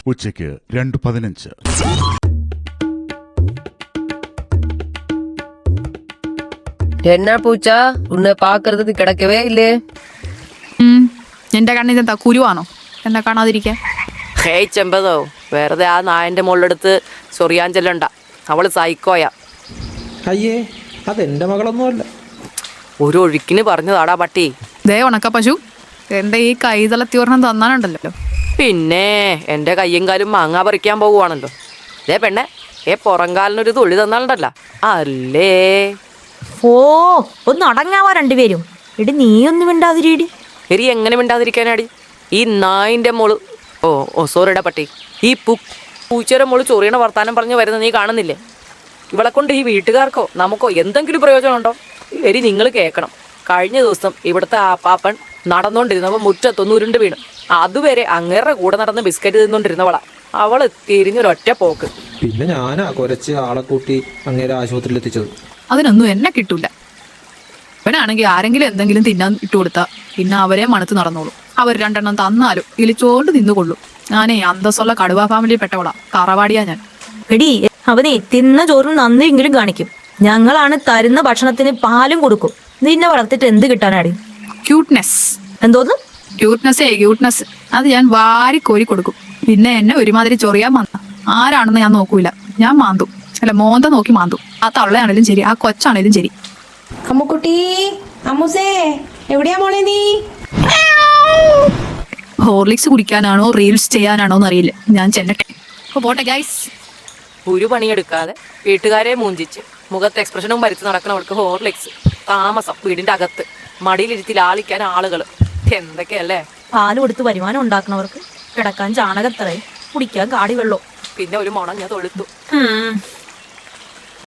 ഉച്ചയ്ക്ക് 2:15. என்ன பூச்சா உன்னை பாக்குறதுக்கு കിടക്കവേ ഇല്ലേ? എന്റെ കണ്ണിൽ എന്താ കുരുവാണോ എന്നെ കാണാതിരിക്കാൻ? ഹേയ് ചെമ്പതോ, വെറുതെ ആ നായന്റെ മുകളിലെടുത്ത് ചൊറിയാൻ ചെല്ലണ്ട. അവള് സൈക്കോയാ. അയ്യേ, അതെന്റെ മകളൊന്നുമല്ല. ഒരു ഒഴുക്കിന് പറഞ്ഞതാടാ പട്ടി. ദേ ഉണക്ക പശു, എന്റെ ഈ കൈതളത്തിയൊരെണ്ണം തന്നാനുണ്ടല്ലോ. പിന്നെ എന്റെ കയ്യും കാലും മാങ്ങാ പറിക്കാൻ പോകുവാണല്ലോ. ദേ പെണ്ണെ, പുറംകാലിനൊരു തൊഴി തന്നാലുണ്ടല്ലോ. അല്ലേ ഓ, ഒന്ന് അടങ്ങാവാ രണ്ടുപേരും. എടി നീ ഒന്നും മിണ്ടാതിരിടി. എരി എങ്ങനെ മിണ്ടാതിരിക്കാനാടി? ഈ നായിന്റെ മോള് സോറിയുടെ പട്ടി, ഈ പൂച്ചയുടെ മോള് ചൊറിയണ വർത്താനം പറഞ്ഞ് വരുന്നത് നീ കാണുന്നില്ലേ? ഇവളെ കൊണ്ട് ഈ വീട്ടുകാർക്കോ നമുക്കോ എന്തെങ്കിലും പ്രയോജനമുണ്ടോ? എരി നിങ്ങൾ കേൾക്കണം. കഴിഞ്ഞ ദിവസം ഇവിടുത്തെ ആപ്പാപ്പൻ നടന്നുകൊണ്ടിരുന്നപ്പോൾ മുറ്റത്തൊന്ന് ഉരുണ്ട് വീണു. അതുവരെ അങ്ങേറെ കൂടെ നടന്ന് ബിസ്ക്കറ്റ് തിന്നോണ്ടിരുന്നവളാ. അവള് തിരിഞ്ഞൊരൊറ്റ പോക്ക്. പിന്നെ ഞാനാ കുരച്ച് ആളെ കൂട്ടി അങ്ങേരെ ആശുപത്രിയിൽ എത്തിച്ചത്. അതിനൊന്നും എന്നെ കിട്ടൂല. ഇവനാണെങ്കിൽ ആരെങ്കിലും എന്തെങ്കിലും തിന്നാൻ ഇട്ടു കൊടുത്താ പിന്നെ അവരെ മണത്ത് നടന്നോളൂ. അവർ രണ്ടെണ്ണം തന്നാലും ഇളിച്ചോണ്ട് നിന്നുകൊള്ളു. ഞാനേ അന്തസ്സുള്ള കടുവ ഫാമിലിയിൽ പെട്ടവളാ. തറവാടിയാ ഞാൻ. എടി, അവനെ തിന്ന ചോറും നന്ദിയെങ്കിലും കാണിക്കും. ഞങ്ങളാണ് തരുന്ന ഭക്ഷണത്തിന് പാലും കൊടുക്കും. നിന്നെ വളർത്തിട്ട് എന്ത് കിട്ടാനാടി? ക്യൂട്ട്നെസ്. എന്തോന്ന് ക്യൂട്ട്നെസ് അത് ഞാൻ വാരി കോരി കൊടുക്കും. പിന്നെ എന്നെ ഒരുമാതിരി ചൊറിയാൻ വന്ന ആരാണെന്ന് ഞാൻ നോക്കൂല. ഞാൻ മാന്തും. അല്ല, മോന്ത നോക്കി മാന്തും. ആ തള്ളയാണേലും ശരി, ആ കൊച്ചാണേലും ശരി. അമ്മുക്കുട്ടി, അമ്മുസേ, എവിടെയാ മോളെ നീ? ഹോർലിക്സ് കുടിക്കാനാണോ റീൽസ് ചെയ്യാനാണോ എന്നറിയില്ല. ഞാൻ ചെല്ലട്ടെ. പോട്ടെ ഗൈസ്. ഒരു പണിയെടുക്കാതെ വീട്ടുകാരെ മൂഞ്ചിച്ച് മുഖത്ത് എക്സ്പ്രഷനും വരുത്തി നടക്കുന്നവർക്ക് ഹോർലിക്സ്, താമസം വീടിന്റെ അകത്ത്, മടിയിലിരുത്തി ലാളിക്കാൻ ആളുകൾ, എന്തൊക്കെയല്ലേ? പാല് കൊടുത്ത് വരുമാനം ഉണ്ടാക്കുന്നവർക്ക് കിടക്കാൻ ചാണകത്തറയും കുടിക്കാൻ കാടി വെള്ളവും പിന്നെ ഒരു മുണഞ്ഞ തൊഴുത്തു.